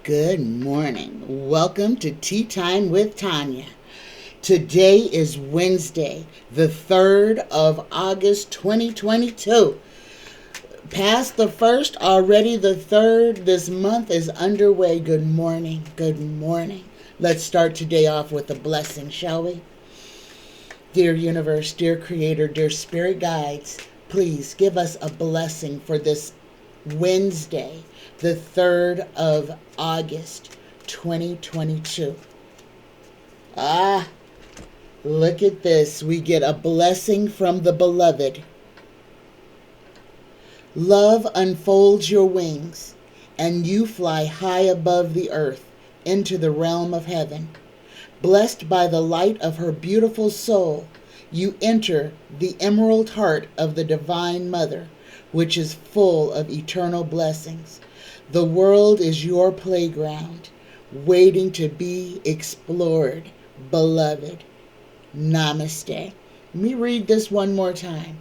Good morning. Welcome to Tea Time with Tanya. Today is Wednesday, the 3rd of August, 2022. Past the 1st, already the 3rd. This month is underway. Good morning. Good morning. Let's start today off with a blessing, shall we? Dear universe, dear creator, dear spirit guides, please give us a blessing for this Wednesday, the 3rd of August, 2022. Look at this. We get a blessing from the beloved. Love unfolds your wings, and you fly high above the earth into the realm of heaven. Blessed by the light of her beautiful soul, you enter the emerald heart of the Divine Mother, which is full of eternal blessings. The world is your playground, waiting to be explored, beloved. Namaste. Let me read this one more time.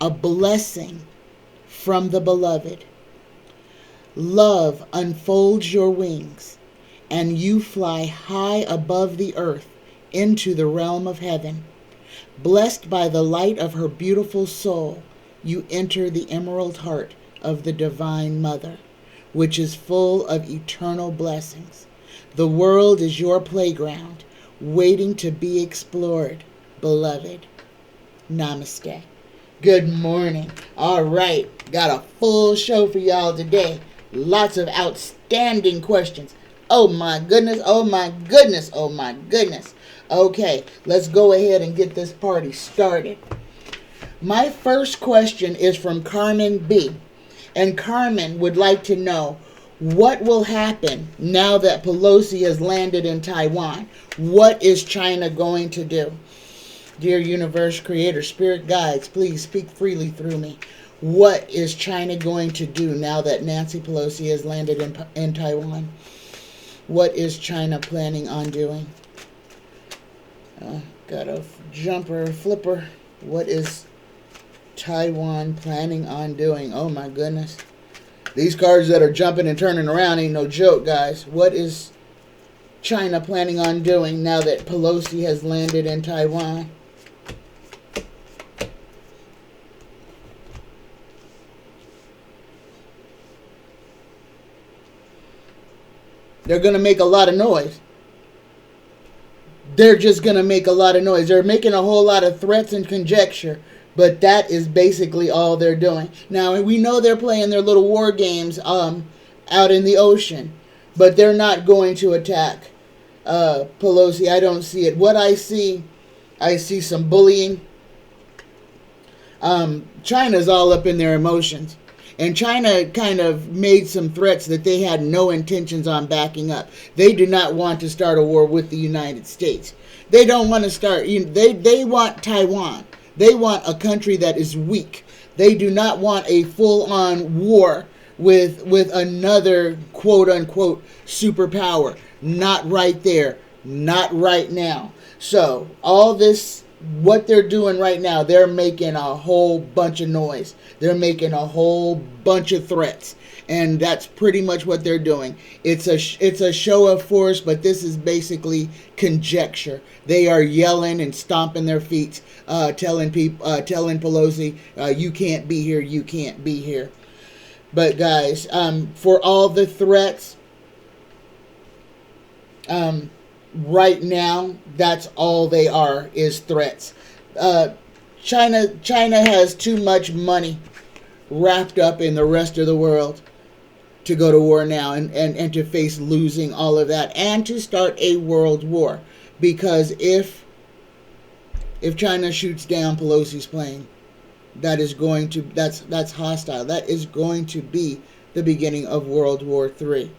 A blessing from the beloved. Love unfolds your wings, and you fly high above the earth into the realm of heaven. Blessed by the light of her beautiful soul, you enter the emerald heart of the Divine Mother, which is full of eternal blessings. The world is your playground, waiting to be explored, beloved. Namaste. Good morning. All right, got a full show for y'all today. Lots of outstanding questions. Oh my goodness, oh my goodness, oh my goodness. Okay, let's go ahead and get this party started. My first question is from Carmen B. And Carmen would like to know, what will happen now that Pelosi has landed in Taiwan? What is China going to do? Dear universe, creator, spirit guides, please speak freely through me. What is China going to do now that Nancy Pelosi has landed in Taiwan? What is China planning on doing? Got a jumper, flipper. What is Taiwan planning on doing? Oh my goodness. These cards that are jumping and turning around ain't no joke, guys. What is China planning on doing now that Pelosi has landed in Taiwan? They're going to make a lot of noise. They're just going to make a lot of noise. They're making a whole lot of threats and conjecture, but that is basically all they're doing. Now, we know they're playing their little war games out in the ocean, but they're not going to attack Pelosi. I don't see it. What I see some bullying. China's all up in their emotions. And China kind of made some threats that they had no intentions on backing up. They do not want to start a war with the United States. They don't want to start. They want Taiwan. They want a country that is weak. They do not want a full-on war with another quote-unquote superpower. Not right there. Not right now. So all this, what they're doing right now, they're making a whole bunch of noise. They're making a whole bunch of threats. And that's pretty much what they're doing. It's a show of force, but this is basically conjecture. They are yelling and stomping their feet, telling Pelosi, you can't be here, you can't be here. But guys, for all the threats, right now, that's all they are, is threats. China has too much money wrapped up in the rest of the world to go to war now and to face losing all of that and to start a world war. Because if China shoots down Pelosi's plane, that's hostile. That is going to be the beginning of World War III.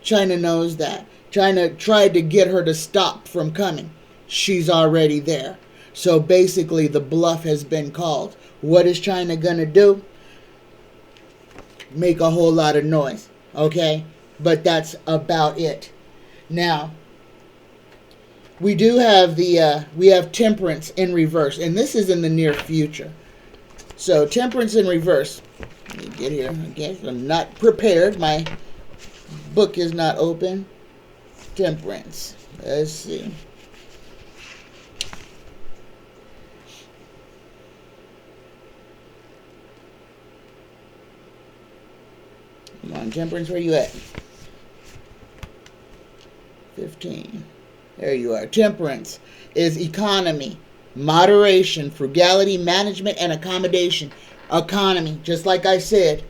China knows that. China tried to get her to stop from coming. She's already there. So basically the bluff has been called. What is China going to do? Make a whole lot of noise. Okay? But that's about it. Now, we do have we have temperance in reverse. And this is in the near future. So temperance in reverse. Let me get here. Okay, I'm not prepared. My book is not open. Temperance. Let's see. Come on, Temperance, where you at? 15. There you are. Temperance is economy, moderation, frugality, management, and accommodation. Economy, just like I said.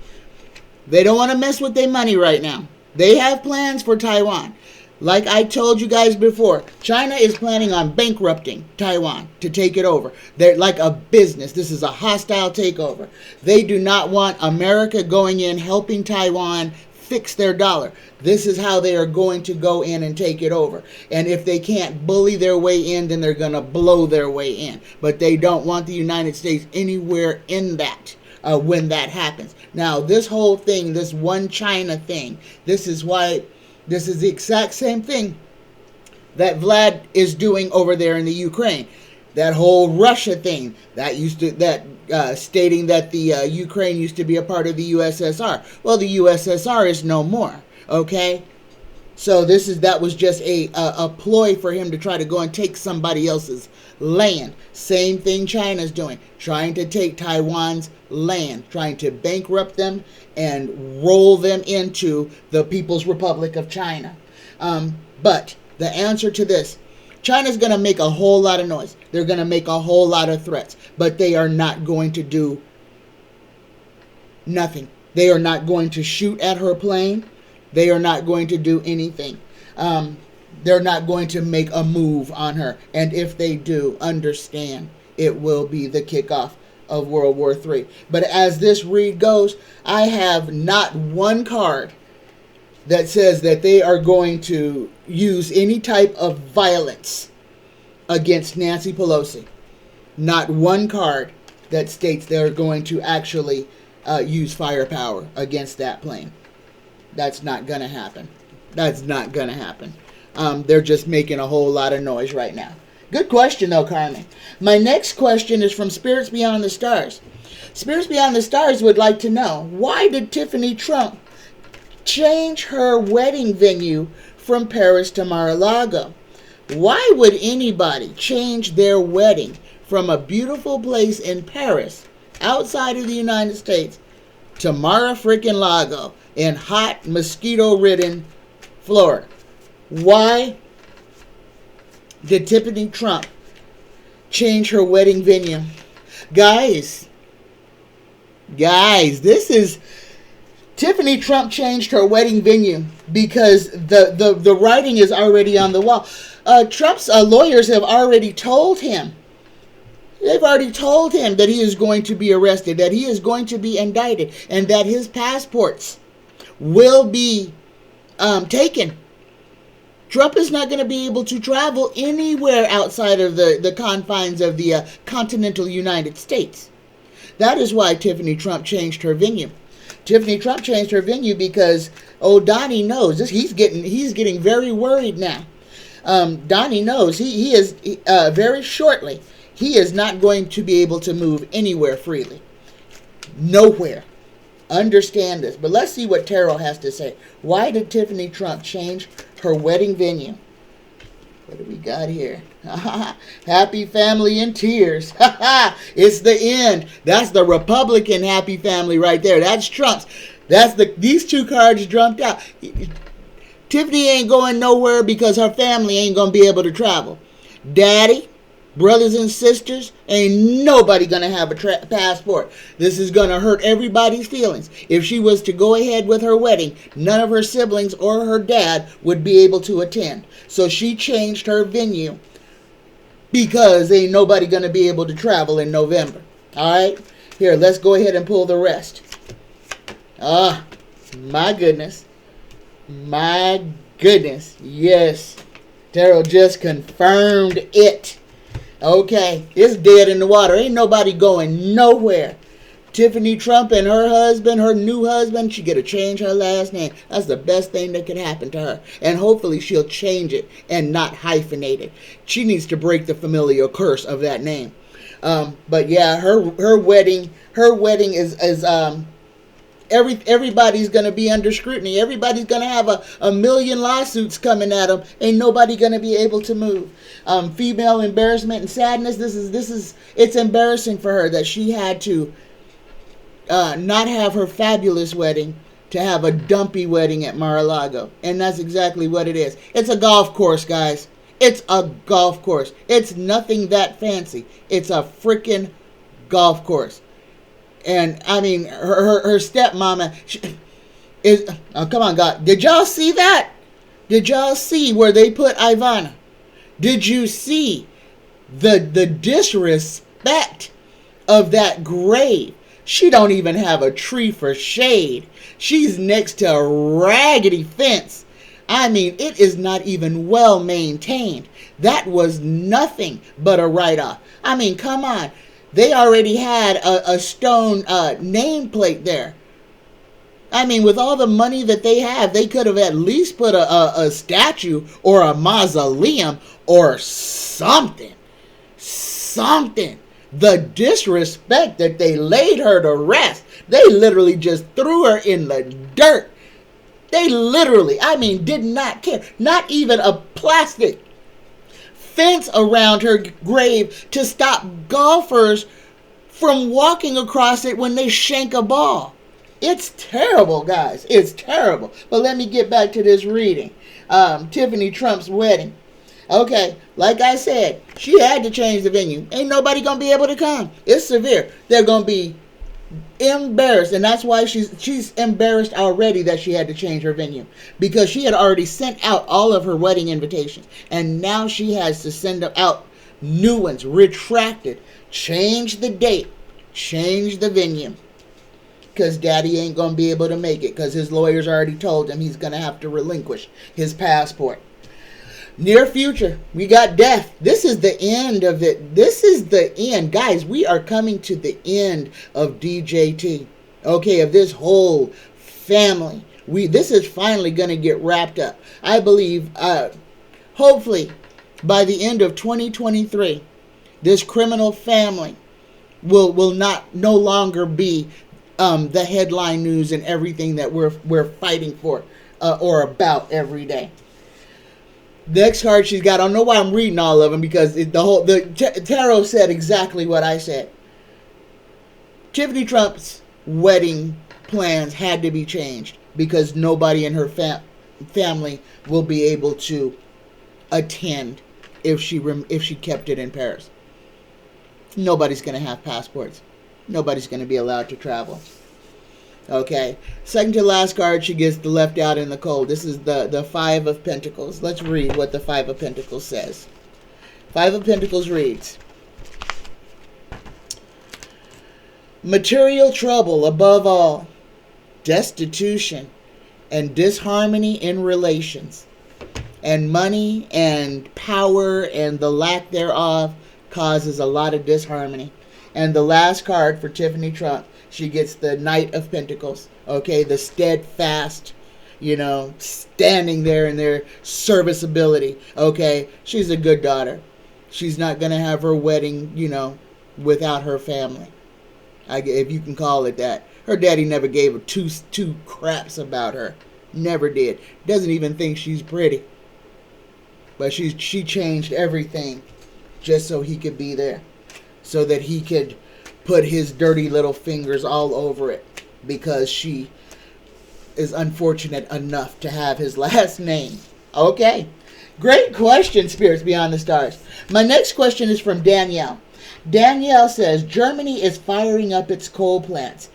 They don't want to mess with their money right now. They have plans for Taiwan. Like I told you guys before, China is planning on bankrupting Taiwan to take it over. They're like a business. This is a hostile takeover. They do not want America going in helping Taiwan fix their dollar. This is how they are going to go in and take it over. And if they can't bully their way in, then they're going to blow their way in. But they don't want the United States anywhere in that when that happens. Now, this whole thing, this one China thing, this is the exact same thing that Vlad is doing over there in the Ukraine. That whole Russia thing stating that the Ukraine used to be a part of the USSR. Well, the USSR is no more. Okay, so that was just a ploy for him to try to go and take somebody else's land. Same thing China's doing, trying to take Taiwan's land, trying to bankrupt them and roll them into the People's Republic of China. But the answer to this, China's going to make a whole lot of noise. They're going to make a whole lot of threats, but they are not going to do nothing. They are not going to shoot at her plane. They are not going to do anything. They're not going to make a move on her. And if they do, understand, it will be the kickoff of World War III. But as this read goes, I have not one card that says that they are going to use any type of violence against Nancy Pelosi. Not one card that states they're going to actually use firepower against that plane. That's not going to happen. That's not going to happen. They're just making a whole lot of noise right now. Good question, though, Carmen. My next question is from Spirits Beyond the Stars. Spirits Beyond the Stars would like to know, why did Tiffany Trump change her wedding venue from Paris to Mar-a-Lago? Why would anybody change their wedding from a beautiful place in Paris, outside of the United States, to Mar-a-Lago in hot, mosquito-ridden Florida? Why did Tiffany Trump change her wedding venue? Guys, this is... Tiffany Trump changed her wedding venue because the writing is already on the wall. Trump's lawyers have already told him. They've already told him that he is going to be arrested, that he is going to be indicted, and that his passports will be taken. Trump is not going to be able to travel anywhere outside of the confines of the continental United States. That is why Tiffany Trump changed her venue. Tiffany Trump changed her venue because Donnie knows this. He's getting very worried now. Donnie knows he is very shortly. He is not going to be able to move anywhere freely. Nowhere. Understand this. But let's see what Tarot has to say. Why did Tiffany Trump change her wedding venue? What do we got here? Happy family in tears. It's the end. That's the Republican happy family right there. That's Trump's. These two cards jumped out. Tiffany ain't going nowhere because her family ain't going to be able to travel. Daddy, brothers and sisters, ain't nobody going to have a passport. This is going to hurt everybody's feelings. If she was to go ahead with her wedding, none of her siblings or her dad would be able to attend. So she changed her venue because ain't nobody going to be able to travel in November. All right? Here, let's go ahead and pull the rest. My goodness. My goodness. Yes. Tarot just confirmed it. Okay, it's dead in the water. Ain't nobody going nowhere. Tiffany Trump and her husband, her new husband, she got to change her last name. That's the best thing that could happen to her. And hopefully she'll change it and not hyphenate it. She needs to break the familial curse of that name. But yeah, her wedding is everybody's going to be under scrutiny. Everybody's going to have a million lawsuits coming at them. Ain't nobody going to be able to move. Female embarrassment and sadness. It's embarrassing for her that she had to not have her fabulous wedding to have a dumpy wedding at Mar-a-Lago. And that's exactly what it is. It's a golf course, guys. It's a golf course. It's nothing that fancy. It's a freaking golf course. And I mean, her stepmama is. Oh, come on, God! Did y'all see that? Did y'all see where they put Ivana? Did you see the disrespect of that grave? She don't even have a tree for shade. She's next to a raggedy fence. I mean, it is not even well maintained. That was nothing but a write-off. I mean, come on. They already had a stone nameplate there. I mean, with all the money that they have, they could have at least put a statue or a mausoleum or something. Something. The disrespect that they laid her to rest. They literally just threw her in the dirt. They literally, I mean, did not care. Not even a plastic fence around her grave to stop golfers from walking across it when they shank a ball. It's terrible, guys. It's terrible. But let me get back to this reading. Tiffany Trump's wedding. Okay, like I said, she had to change the venue. Ain't nobody gonna be able to come. It's severe. They're gonna be embarrassed, and that's why she's embarrassed already that she had to change her venue, because she had already sent out all of her wedding invitations, and now she has to send out new ones, retracted, change the date, change the venue, because daddy ain't gonna be able to make it, because his lawyers already told him he's gonna have to relinquish his passport. Near future, we got death. This is the end of it. This is the end. Guys, we are coming to the end of DJT. Okay, of this whole family. This is finally going to get wrapped up. I believe, hopefully, by the end of 2023, this criminal family will no longer be the headline news and everything that we're fighting for or about every day. Next card she's got, I don't know why I'm reading all of them, because the tarot said exactly what I said. Tiffany Trump's wedding plans had to be changed because nobody in her family will be able to attend if she kept it in Paris. Nobody's going to have passports. Nobody's going to be allowed to travel. Okay, second to last card, she gets the left out in the cold. This is the Five of Pentacles. Let's read what the Five of Pentacles says. Five of Pentacles reads, material trouble above all, destitution and disharmony in relations, and money and power and the lack thereof causes a lot of disharmony. And the last card for Tiffany Trump, she gets the Knight of Pentacles. Okay, the steadfast, standing there in their serviceability. Okay, she's a good daughter. She's not going to have her wedding, without her family. If you can call it that. Her daddy never gave her two craps about her. Never did. Doesn't even think she's pretty. But she changed everything just so he could be there. So that he could put his dirty little fingers all over it, because she is unfortunate enough to have his last name. Okay. Great question, Spirits Beyond the Stars. My next question is from Danielle. Danielle says, Germany is firing up its coal plants,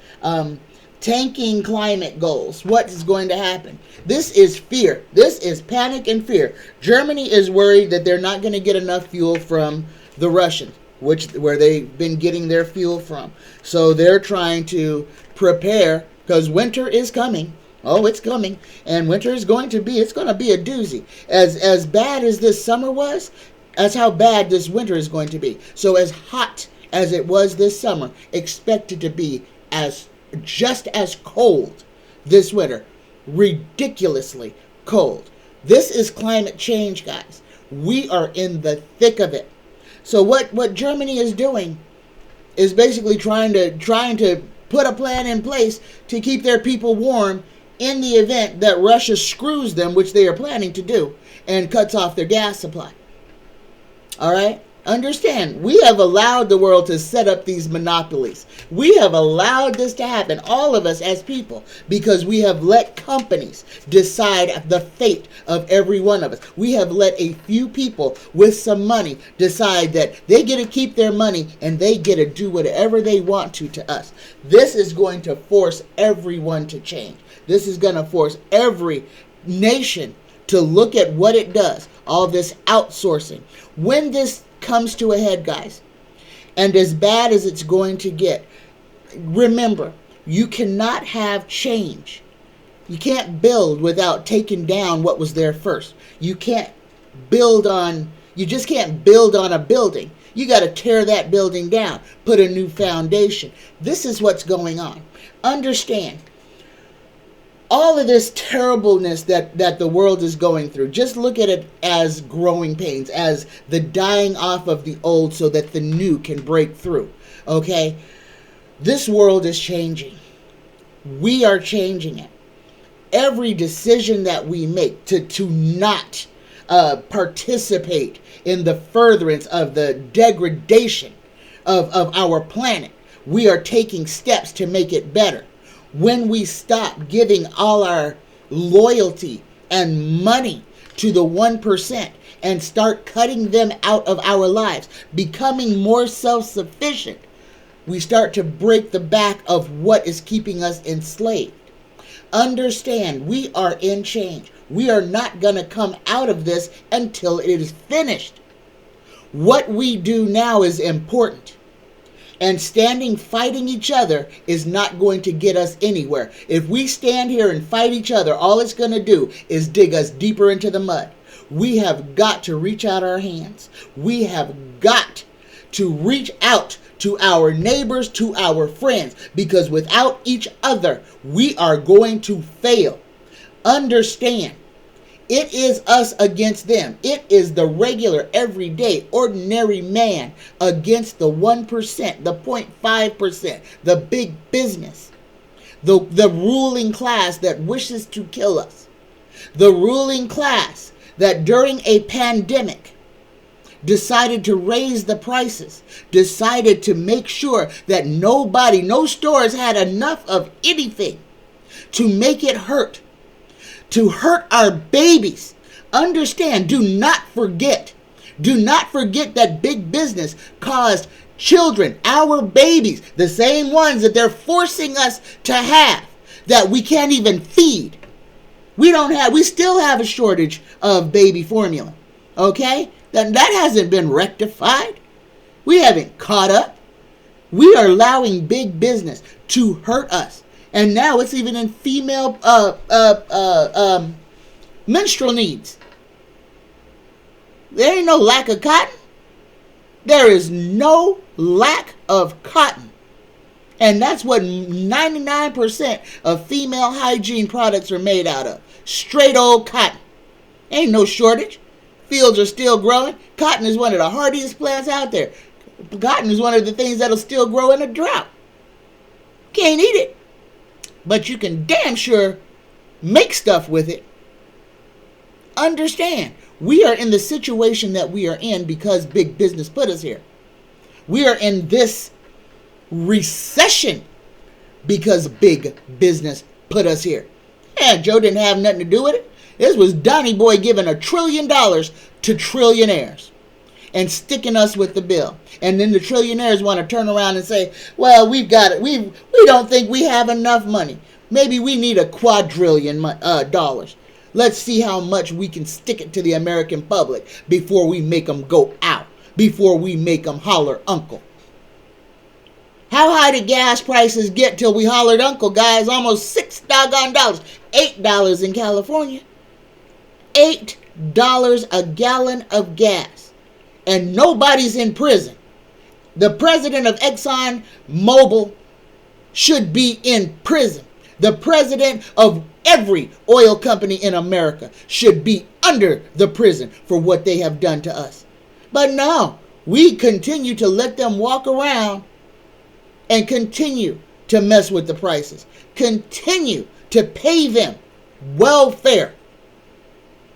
tanking climate goals. What is going to happen? This is fear. This is panic and fear. Germany is worried that they're not going to get enough fuel from the Russians, where they've been getting their fuel from. So they're trying to prepare, because winter is coming. Oh, it's coming. And winter is going to be a doozy. As bad as this summer was, that's how bad this winter is going to be. So as hot as it was this summer, expect it to be just as cold this winter. Ridiculously cold. This is climate change, guys. We are in the thick of it. So what Germany is doing is basically trying to put a plan in place to keep their people warm in the event that Russia screws them, which they are planning to do, and cuts off their gas supply. All right? Understand, we have allowed the world to set up these monopolies. We have allowed this to happen, all of us as people, because we have let companies decide the fate of every one of us. We have let a few people with some money decide that they get to keep their money and they get to do whatever they want to us. This is going to force everyone to change. This is going to force every nation to look at what it does, all this outsourcing. When this comes to a head, guys, and as bad as it's going to get, remember, you cannot have change. You can't build without taking down what was there first. You just can't build on a building. You got to tear that building down, put a new foundation. This is what's going on. Understand, all of this terribleness that the world is going through, just look at it as growing pains, as the dying off of the old so that the new can break through. Okay? This world is changing. We are changing it. Every decision that we make to not participate in the furtherance of the degradation of our planet, we are taking steps to make it better. When we stop giving all our loyalty and money to the 1% and start cutting them out of our lives, becoming more self-sufficient, we start to break the back of what is keeping us enslaved. Understand, we are in change. We are not going to come out of this until it is finished. What we do now is important. And fighting each other is not going to get us anywhere. If we stand here and fight each other, all it's going to do is dig us deeper into the mud. We have got to reach out our hands. We have got to reach out to our neighbors, to our friends, because without each other, we are going to fail. Understand, it is us against them. It is the regular, everyday, ordinary man against the 1%, the 0.5%, the big business, the ruling class that wishes to kill us. The ruling class that during a pandemic decided to raise the prices, decided to make sure that no stores had enough of anything to make it hurt. To hurt our babies. Understand, do not forget that big business caused children, our babies, the same ones that they're forcing us to have, that we can't even feed. We still have a shortage of baby formula. Okay? That hasn't been rectified. We haven't caught up. We are allowing big business to hurt us. And now it's even in female menstrual needs. There ain't no lack of cotton. There is no lack of cotton. And that's what 99% of female hygiene products are made out of. Straight old cotton. Ain't no shortage. Fields are still growing. Cotton is one of the hardiest plants out there. Cotton is one of the things that'll still grow in a drought. Can't eat it. But you can damn sure make stuff with it. Understand, we are in the situation that we are in because big business put us here. We are in this recession because big business put us here. Yeah, Joe didn't have nothing to do with it. This was Donnie Boy giving $1 trillion to trillionaires and sticking us with the bill. And then the trillionaires want to turn around and say, well, we've got it. We don't think we have enough money. Maybe we need $1 quadrillion. Let's see how much we can stick it to the American public before we make them go out, before we make them holler uncle. How high did gas prices get till we hollered uncle, guys? Almost $6 doggone. $8 in California. $8 a gallon of gas. And nobody's in prison. The president of Exxon Mobil should be in prison. The president of every oil company in America should be under the prison for what they have done to us. But no, we continue to let them walk around and continue to mess with the prices. Continue to pay them welfare.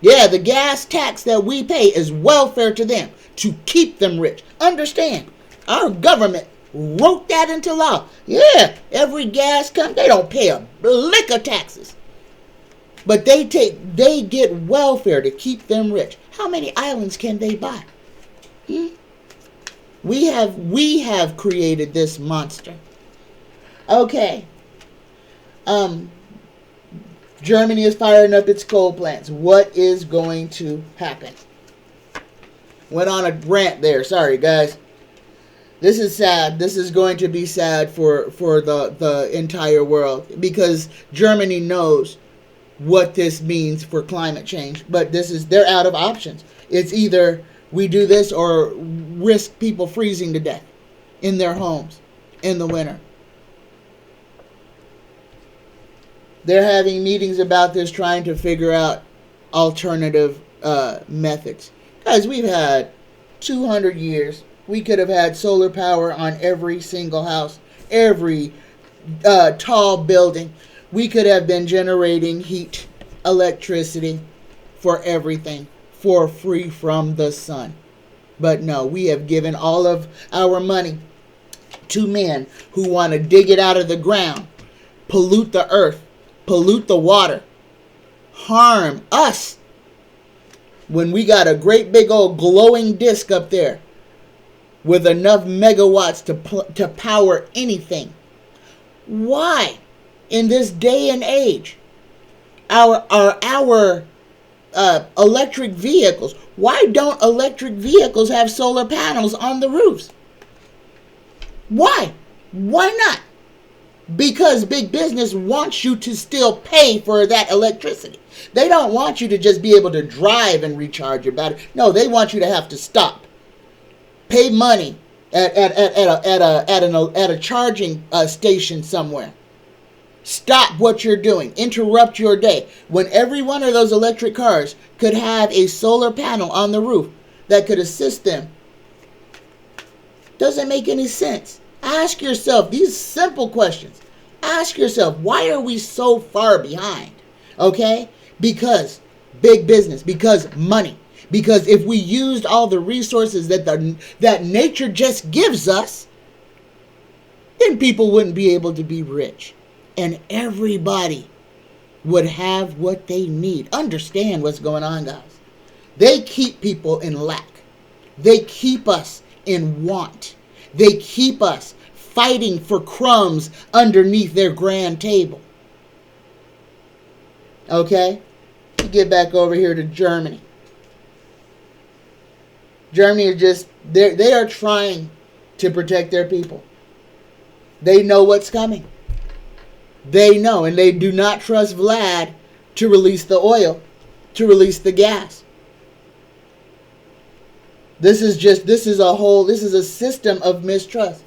Yeah, the gas tax that we pay is welfare to them to keep them rich. Understand, our government wrote that into law. Yeah, every gas company, they don't pay a lick of taxes. But they get welfare to keep them rich. How many islands can they buy? We have created this monster. Okay. Germany is firing up its coal plants. What is going to happen? Went on a rant there. Sorry, guys. This is sad. This is going to be sad for the entire world, because Germany knows what this means for climate change. But they're out of options. It's either we do this or risk people freezing to death in their homes in the winter. They're having meetings about this, trying to figure out alternative methods. Guys, we've had 200 years. We could have had solar power on every single house, every tall building. We could have been generating heat, electricity for everything for free from the sun. But no, we have given all of our money to men who want to dig it out of the ground, pollute the earth, pollute the water, harm us, when we got a great big old glowing disc up there with enough megawatts to power anything. Why, in this day and age, our electric vehicles, why don't electric vehicles have solar panels on the roofs? Why not? Because big business wants you to still pay for that electricity. They don't want you to just be able to drive and recharge your battery. No, they want you to have to stop, pay money at a charging station somewhere. Stop what you're doing. Interrupt your day. When every one of those electric cars could have a solar panel on the roof that could assist them. Doesn't make any sense. Ask yourself these simple questions. Ask yourself, why are we so far behind? Okay? Because big business, because money. Because if we used all the resources that nature just gives us, then people wouldn't be able to be rich. And everybody would have what they need. Understand what's going on, guys. They keep people in lack. They keep us in want. They keep us fighting for crumbs underneath their grand table. Okay? Let's get back over here to Germany. Germany is just, they are trying to protect their people. They know what's coming. They know, and they do not trust Vlad to release the oil, to release the gas. This is a system of mistrust.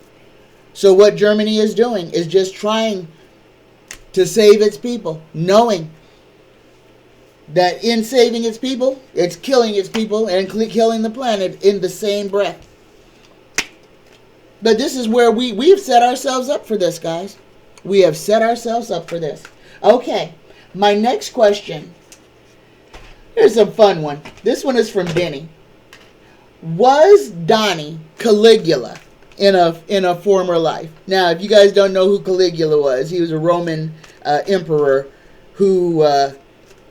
So what Germany is doing is just trying to save its people, knowing that in saving its people, it's killing its people and killing the planet in the same breath. But this is where we've set ourselves up for this, guys. We have set ourselves up for this. Okay, my next question. Here's a fun one. This one is from Denny. Was Donnie Caligula in a former life? Now, if you guys don't know who Caligula was, he was a Roman emperor who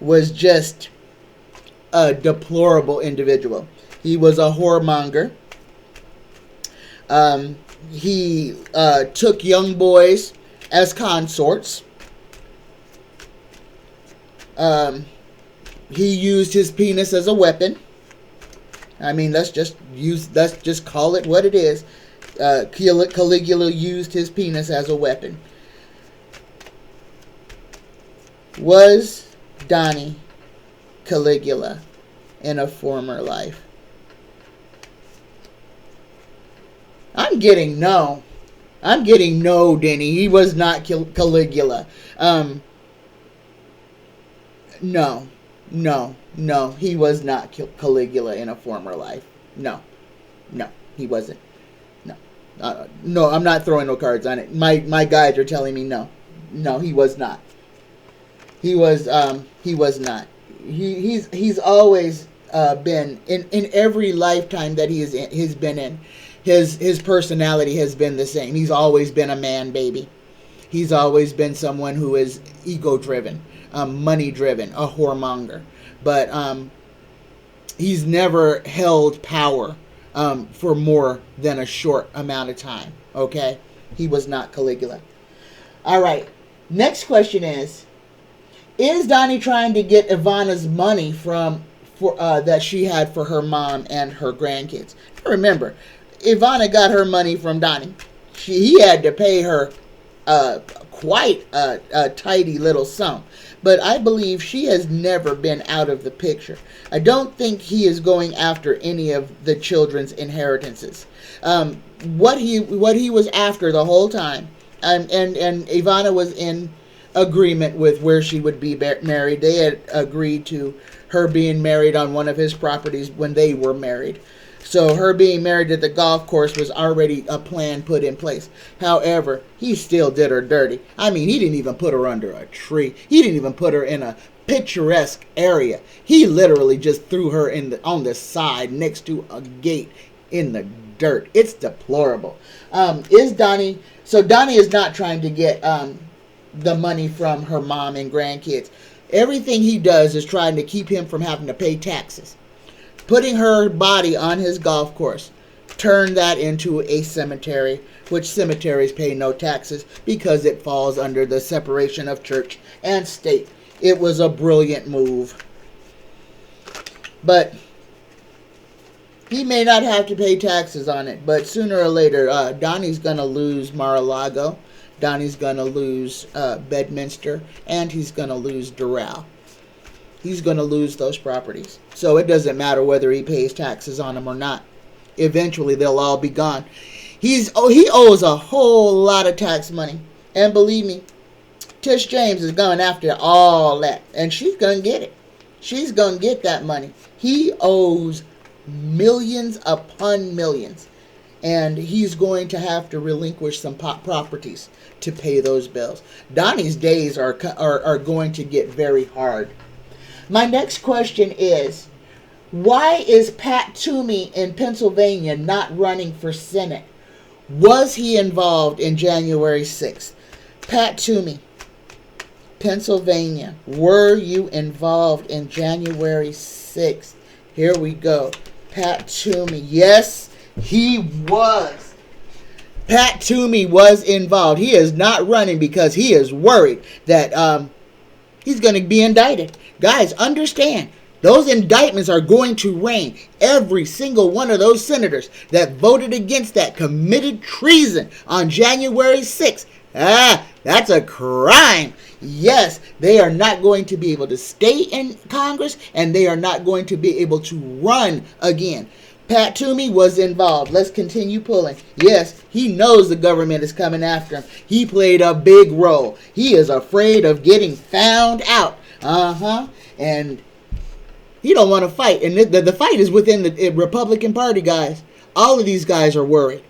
was just a deplorable individual. He was a whoremonger. He took young boys as consorts. He used his penis as a weapon. I mean, let's just call it what it is. Caligula used his penis as a weapon. Was Donnie Caligula in a former life? I'm getting no. I'm getting no, Denny. He was not Caligula. No. He was not Caligula in a former life. No, he wasn't. No. No, I'm not throwing no cards on it. My guides are telling me no. No, he was not. He was not. He's always been in every lifetime that he's been in. His personality has been the same. He's always been a man baby. He's always been someone who is ego driven, money driven, a whoremonger. But he's never held power for more than a short amount of time. Okay, he was not Caligula. All right. Next question is Donnie trying to get Ivana's money that she had for her mom and her grandkids? Remember, Ivana got her money from Donnie. He had to pay her quite a tidy little sum. But I believe she has never been out of the picture. I don't think he is going after any of the children's inheritances. What he was after the whole time, and Ivana was in agreement with where she would be married. They had agreed to her being married on one of his properties when they were married. So her being married at the golf course was already a plan put in place. However, he still did her dirty. I mean, he didn't even put her under a tree. He didn't even put her in a picturesque area. He literally just threw her on the side next to a gate in the dirt. It's deplorable. Donnie is not trying to get the money from her mom and grandkids. Everything he does is trying to keep him from having to pay taxes. Putting her body on his golf course, turn that into a cemetery, which cemeteries pay no taxes because it falls under the separation of church and state. It was a brilliant move. But he may not have to pay taxes on it, but sooner or later, Donnie's going to lose Mar-a-Lago, Donnie's going to lose Bedminster, and he's going to lose Doral. He's going to lose those properties. So it doesn't matter whether he pays taxes on them or not. Eventually, they'll all be gone. He owes a whole lot of tax money. And believe me, Tish James is going after all that. And she's going to get it. She's going to get that money. He owes millions upon millions. And he's going to have to relinquish some properties to pay those bills. Donnie's days are going to get very hard. My next question is, why is Pat Toomey in Pennsylvania not running for Senate? Was he involved in January 6th? Pat Toomey, Pennsylvania, were you involved in January 6th? Here we go. Pat Toomey, yes, he was. Pat Toomey was involved. He is not running because he is worried that he's going to be indicted. Guys, understand, those indictments are going to rain. Every single one of those senators that voted against that committed treason on January 6th. That's a crime. Yes, they are not going to be able to stay in Congress, and they are not going to be able to run again. Pat Toomey was involved. Let's continue pulling. Yes, he knows the government is coming after him. He played a big role. He is afraid of getting found out. And he don't want to fight. And the fight is within the Republican Party, guys. All of these guys are worried.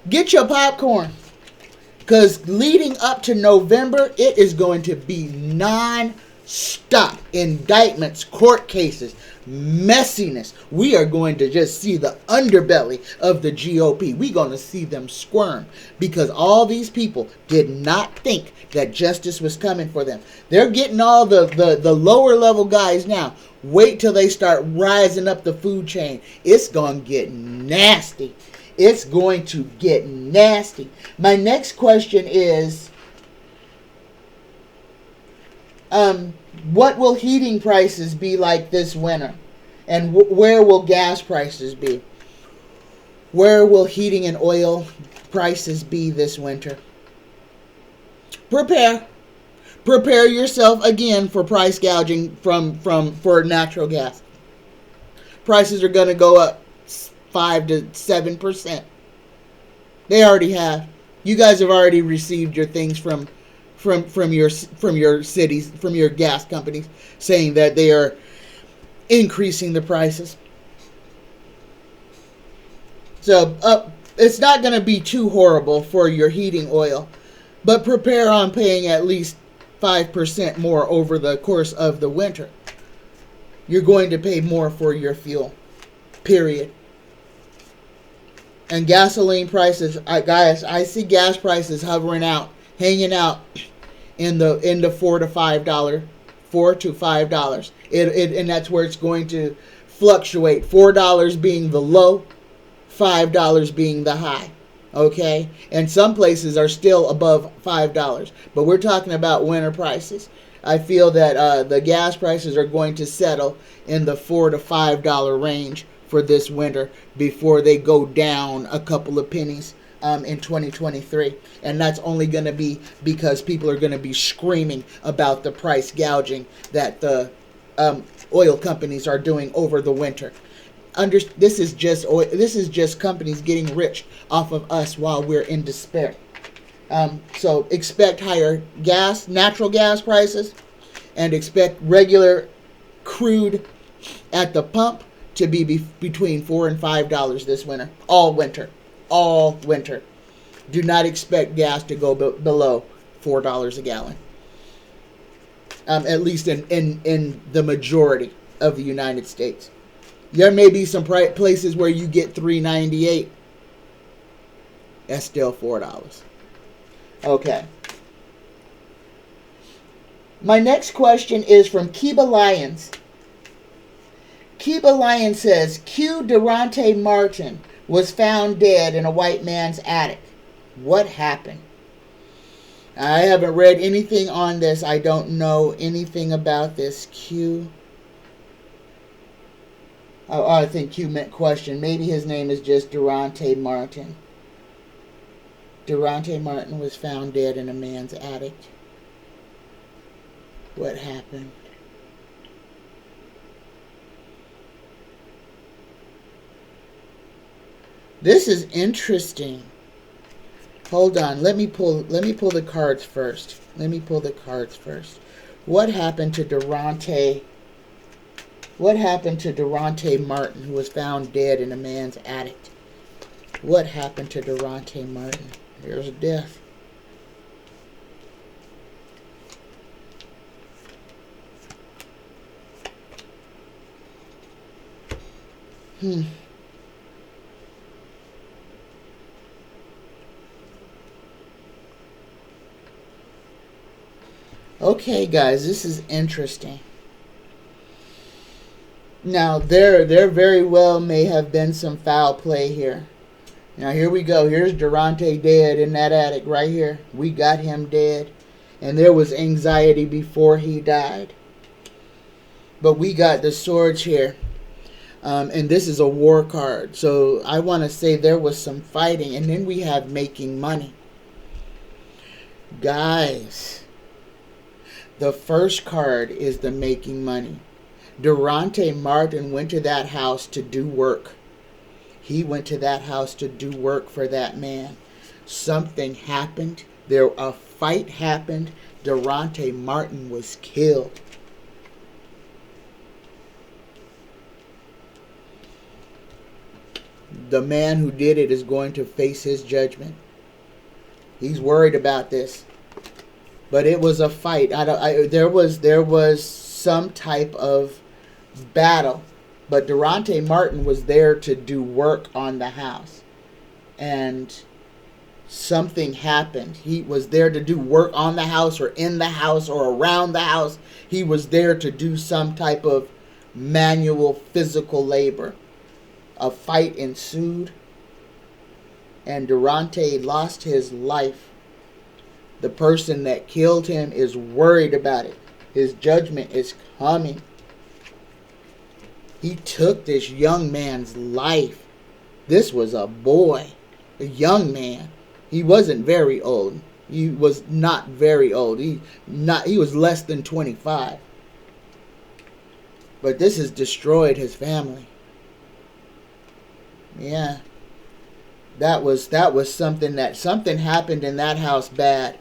Get your popcorn. Because leading up to November, it is going to be non-stop indictments, court cases, messiness. We are going to just see the underbelly of the GOP. We're going to see them squirm because all these people did not think that justice was coming for them. They're getting all the lower level guys now. Wait till they start rising up the food chain. It's going to get nasty. It's going to get nasty. My next question is, what will heating prices be like this winter? And where will gas prices be? Where will heating and oil prices be this winter? Prepare yourself again for price gouging for natural gas. Prices are going to go up 5 to 7%. They already have. You guys have already received your things from your cities, from your gas companies, saying that they are increasing the prices. So it's not going to be too horrible for your heating oil, but prepare on paying at least 5% more over the course of the winter. You're going to pay more for your fuel, period. And gasoline prices, guys, I see gas prices hovering out, hanging out in the $4 to $5. And that's where it's going to fluctuate. $4 being the low, $5 being the high. Okay? And some places are still above $5. But we're talking about winter prices. I feel that the gas prices are going to settle in the $4 to $5 range for this winter before they go down a couple of pennies in 2023. And that's only going to be because people are going to be screaming about the price gouging that the oil companies are doing over the winter. This is just companies getting rich off of us while we're in despair. So expect higher natural gas prices, and expect regular crude at the pump to be between $4 and $5 this winter. All winter. Do not expect gas to go below $4 a gallon. At least in the majority of the United States. There may be some places where you get $3.98. That's still $4. Okay. My next question is from Keba Lyons. Keba Lyons says, Q. Durante Martin was found dead in a white man's attic. What happened? I haven't read anything on this. I don't know anything about this. Q. Oh, I think Q meant question. Maybe his name is just Durante Martin. Durante Martin was found dead in a man's attic. What happened? This is interesting. Hold on. Let me pull the cards first. What happened to Durante? What happened to Durante Martin, who was found dead in a man's attic? What happened to Durante Martin? There's a death. Okay, guys, this is interesting. Now, there very well may have been some foul play here. Now, here we go. Here's Durante dead in that attic right here. We got him dead. And there was anxiety before he died. But we got the swords here. And this is a war card. So I want to say there was some fighting. And then we have making money. Guys, the first card is the making money. Durante Martin went to that house to do work. He went to that house to do work for that man. Something happened. A fight happened. Durante Martin was killed. The man who did it is going to face his judgment. He's worried about this. But it was a fight. There was some type of battle. But Durante Martin was there to do work on the house. And something happened. He was there to do work on the house or in the house or around the house. He was there to do some type of manual physical labor. A fight ensued. And Durante lost his life. The person that killed him is worried about it. His judgment is coming. He took this young man's life. This was a boy, a young man. He wasn't very old. He was not very old. He was less than 25. But this has destroyed his family. Yeah. That was something happened in that house bad.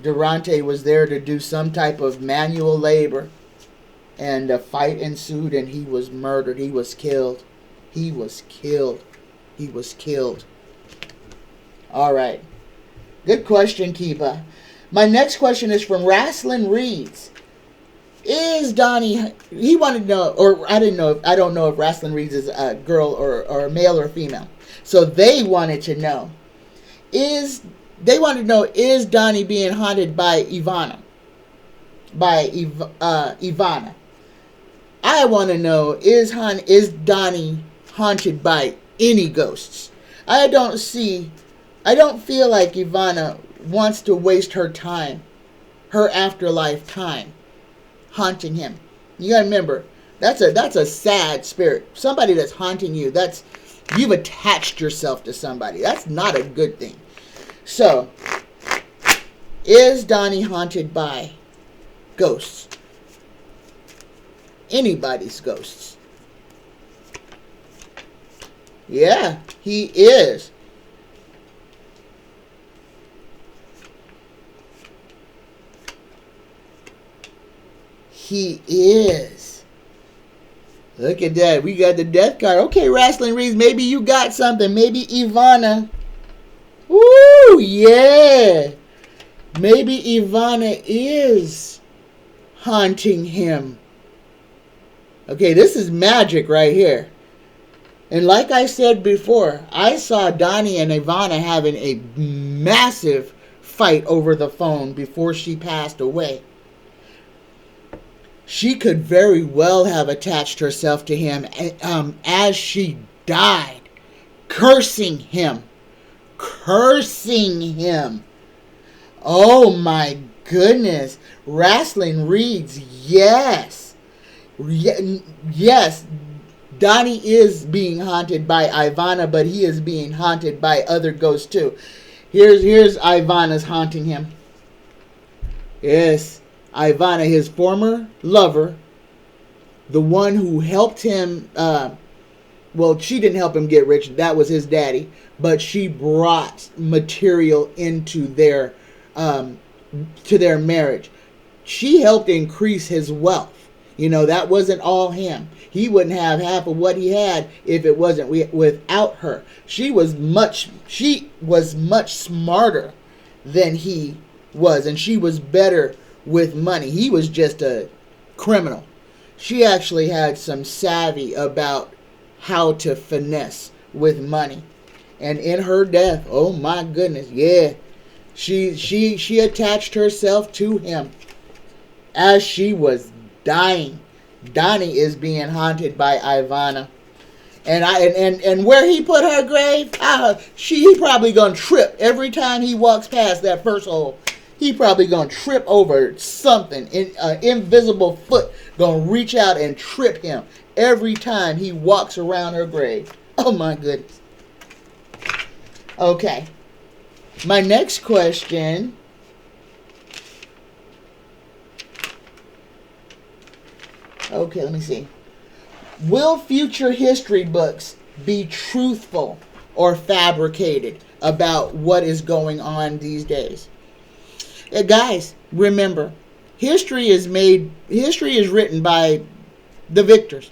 Durante was there to do some type of manual labor, and a fight ensued, and he was murdered. He was killed. He was killed. He was killed. All right. Good question, Keba. My next question is from Rasslin Reads. Is Donnie, he wanted to know, or I don't know if Rasslin Reads is a girl or a male or female. So they wanted to know, is Donnie being haunted by Ivana? Ivana. I want to know, is Donnie haunted by any ghosts? I don't feel like Ivana wants to waste her time, her afterlife time, haunting him. You gotta remember, that's a sad spirit. Somebody that's haunting you, you've attached yourself to somebody. That's not a good thing. So, is Donnie haunted by ghosts? Anybody's ghosts? Yeah, he is. He is. Look at that. We got the death card. Okay, Rasslin Reads, maybe you got something. Maybe Ivana. Woo, yeah. Maybe Ivana is haunting him. Okay, this is magic right here. And like I said before, I saw Donnie and Ivana having a massive fight over the phone before she passed away. She could very well have attached herself to him as she died, cursing him. Cursing him. Oh my goodness. Rasslin Reads, yes. Yes. Donnie is being haunted by Ivana, but he is being haunted by other ghosts too. Here's Ivana's haunting him. Yes. Ivana, his former lover, the one who helped him, she didn't help him get rich. That was his daddy. But she brought material into their marriage. She helped increase his wealth. That wasn't all him. He wouldn't have half of what he had if it wasn't without her. She was much smarter than he was, and she was better with money. He was just a criminal. She actually had some savvy about how to finesse with money. And in her death, oh my goodness, yeah, she attached herself to him as she was dying. Donnie is being haunted by Ivana. And where he put her grave, he probably gonna trip every time he walks past that first hole. He probably gonna trip over something. An invisible foot gonna reach out and trip him every time he walks around her grave. Oh my goodness. Okay. My next question. Okay, let me see. Will future history books be truthful or fabricated about what is going on these days? Guys, remember, history is written by the victors.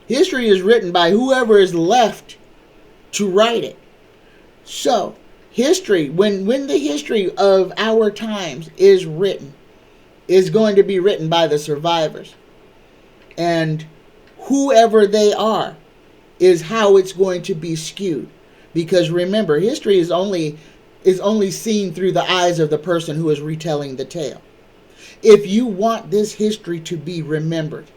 History is written by whoever is left to write it. So, history, when the history of our times is written, is going to be written by the survivors. And whoever they are is how it's going to be skewed. Because remember, history is only seen through the eyes of the person who is retelling the tale. If you want this history to be remembered,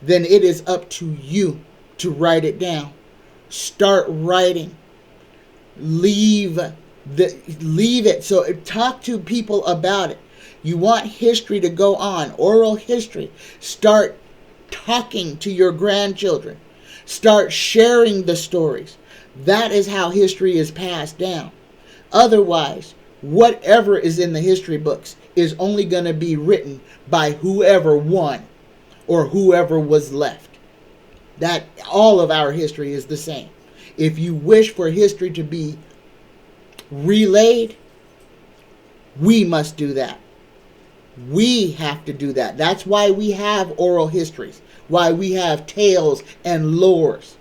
then it is up to you to write it down. Start writing. Leave it. So talk to people about it. You want history to go on, oral history. Start talking to your grandchildren. Start sharing the stories. That is how history is passed down. Otherwise, whatever is in the history books is only going to be written by whoever won or whoever was left. That all of our history is the same. If you wish for history to be relayed, we must do that. We have to do that. That's why we have oral histories, why we have tales and lores.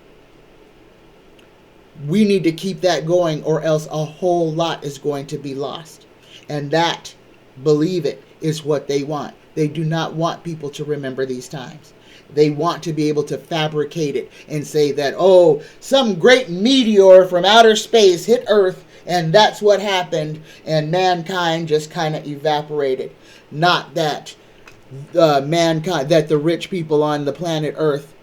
We need to keep that going, or else a whole lot is going to be lost. And that, believe it, is what they want. They do not want people to remember these times. They want to be able to fabricate it and say that, oh, some great meteor from outer space hit Earth and that's what happened, and mankind just kind of evaporated. Not that that the rich people on the planet Earth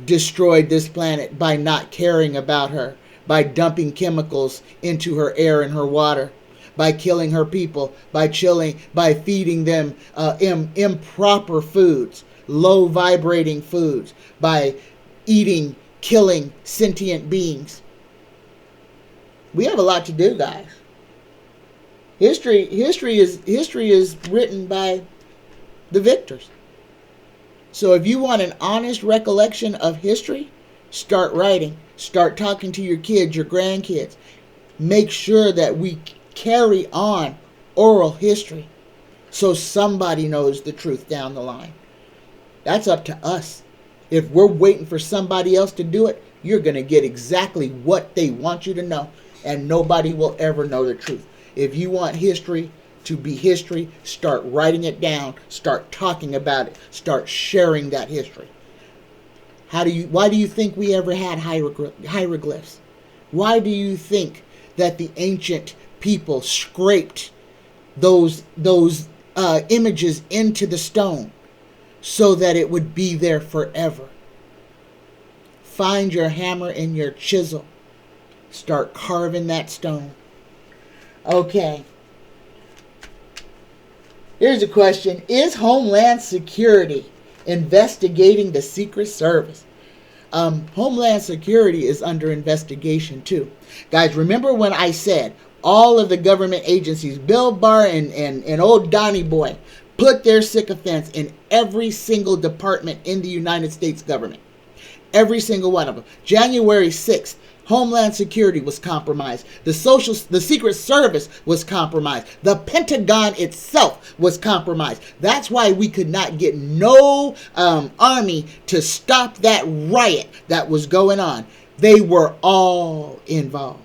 destroyed this planet by not caring about her, by dumping chemicals into her air and her water, by killing her people, by feeding them improper foods, low vibrating foods, by killing sentient beings. We have a lot to do, guys. History is written by the victors. So if you want an honest recollection of history, start writing. Start talking to your kids, your grandkids. Make sure that we carry on oral history so somebody knows the truth down the line. That's up to us. If we're waiting for somebody else to do it, you're going to get exactly what they want you to know, and nobody will ever know the truth. If you want history to be history, start writing it down, start talking about it, start sharing that history. Why do you think we ever had hieroglyphs? Why do you think that the ancient people scraped those images into the stone so that it would be there forever? Find your hammer and your chisel. Start carving that stone. Okay. Here's a question. Is Homeland Security investigating the Secret Service? Homeland Security is under investigation too. Guys, remember when I said all of the government agencies, Bill Barr and old Donnie Boy, put their sycophants in every single department in the United States government? Every single one of them. January 6th, Homeland Security was compromised. The Secret Service was compromised. The Pentagon itself was compromised. That's why we could not get no army to stop that riot that was going on. They were all involved.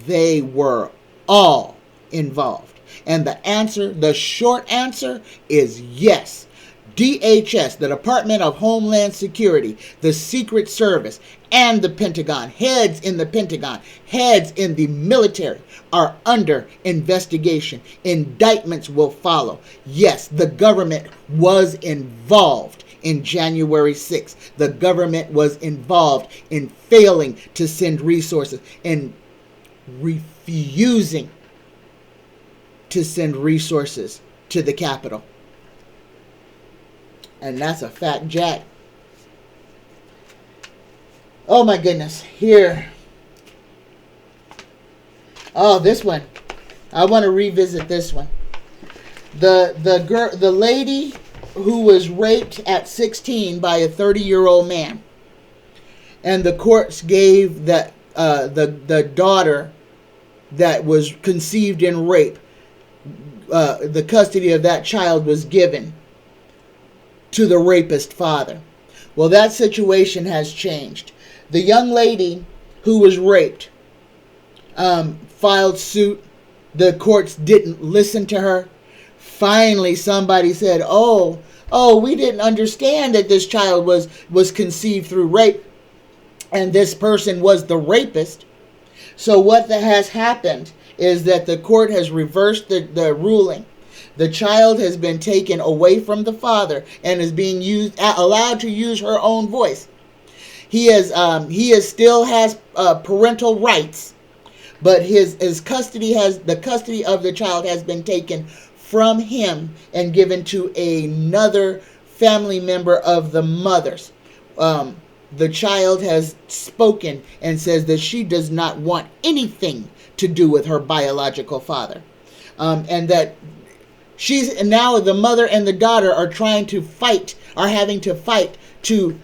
They were all involved. And the short answer is yes. DHS, the Department of Homeland Security, the Secret Service, and the Pentagon, heads in the Pentagon, heads in the military are under investigation. Indictments will follow. Yes, the government was involved in January 6th. The government was involved in failing to send resources and refusing to send resources to the Capitol. And that's a fact, Jack. Oh my goodness. Here. Oh, this one. I want to revisit this one. The lady who was raped at 16 by a 30-year-old man. And the courts gave that the daughter that was conceived in rape, the custody of that child was given to the rapist father. Well, that situation has changed. The young lady who was raped filed suit. The courts didn't listen to her. Finally, somebody said, oh, we didn't understand that this child was conceived through rape, and this person was the rapist. So what has happened is that the court has reversed the ruling. The child has been taken away from the father and is being allowed to use her own voice. He still has parental rights, but the custody of the child has been taken from him and given to another family member of the mother's. The child has spoken and says that she does not want anything to do with her biological father, and that now the mother and the daughter are having to fight to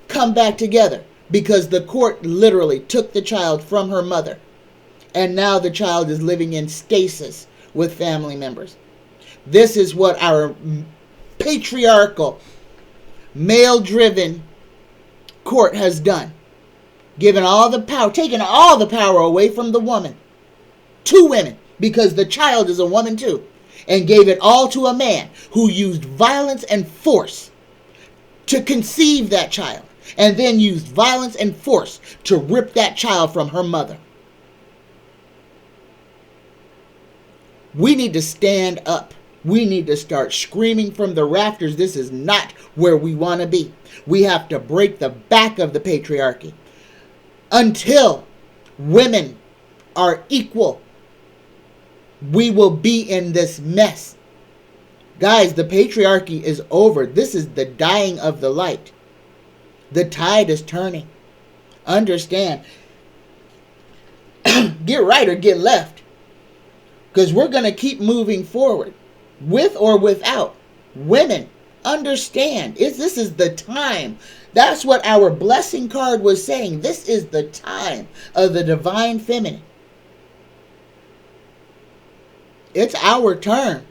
come back together because the court literally took the child from her mother. And now the child is living in stasis with family members. This is what our patriarchal, male-driven court has done. Given all the power, taken all the power away from the woman. To women, because the child is a woman too. And gave it all to a man who used violence and force to conceive that child. And then used violence and force to rip that child from her mother. We need to stand up. We need to start screaming from the rafters. This is not where we want to be. We have to break the back of the patriarchy. Until women are equal, we will be in this mess. Guys, the patriarchy is over. This is the dying of the light. The tide is turning. Understand. Get right or get left. Because we're going to keep moving forward. With or without. Women, understand. This is the time. That's what our blessing card was saying. This is the time of the divine feminine. It's our turn.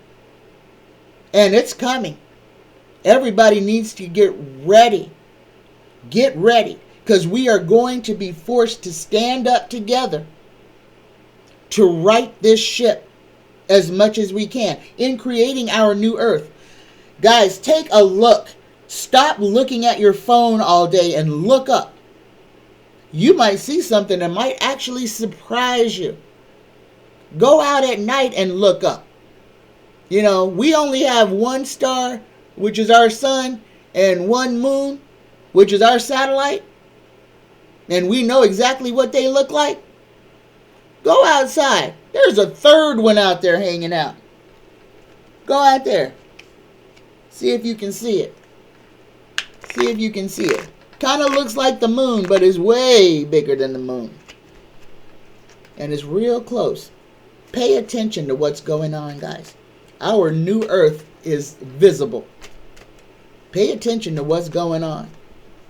And it's coming. Everybody needs to get ready. Get ready. Because we are going to be forced to stand up together to right this ship as much as we can in creating our new earth. Guys, take a look. Stop looking at your phone all day and look up. You might see something that might actually surprise you. Go out at night and look up. You know, we only have one star, which is our sun, and one moon, which is our satellite. And we know exactly what they look like. Go outside. There's a third one out there hanging out. Go out there. See if you can see it. See if you can see it. Kind of looks like the moon, but is way bigger than the moon. And it's real close. Pay attention to what's going on, guys. Our new earth is visible. Pay attention to what's going on.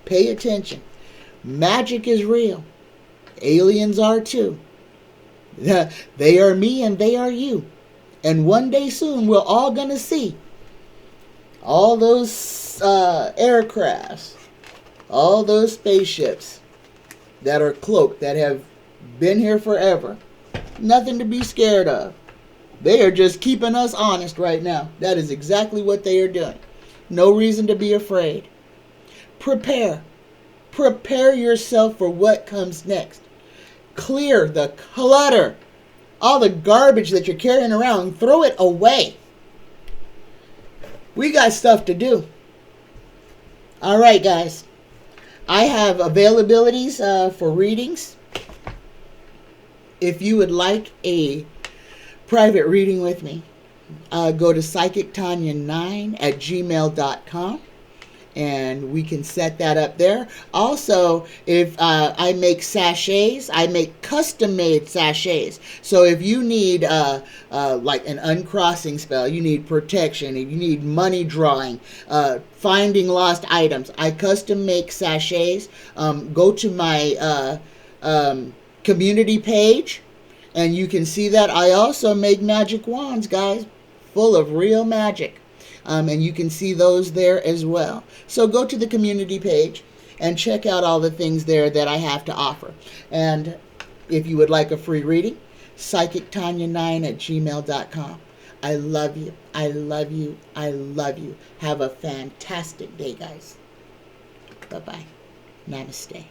Pay attention. Magic is real. Aliens are too. They are me and they are you. And one day soon we're all going to see all those aircrafts, all those spaceships that are cloaked, that have been here forever. Nothing to be scared of. They are just keeping us honest right now. That is exactly what they are doing. No reason to be afraid. Prepare. Prepare yourself for what comes next. Clear the clutter. All the garbage that you're carrying around, throw it away. We got stuff to do. All right, guys. I have availabilities for readings. If you would like a private reading with me, go to psychictanya9@gmail.com. And we can set that up there. Also, if I make sachets, I make custom-made sachets. So if you need like an uncrossing spell, you need protection, if you need money drawing, finding lost items, I custom make sachets. Go to my community page, and you can see that I also make magic wands, guys, full of real magic. And you can see those there as well. So go to the community page and check out all the things there that I have to offer. And if you would like a free reading, psychictanya9@gmail.com. I love you. I love you. I love you. Have a fantastic day, guys. Bye-bye. Namaste.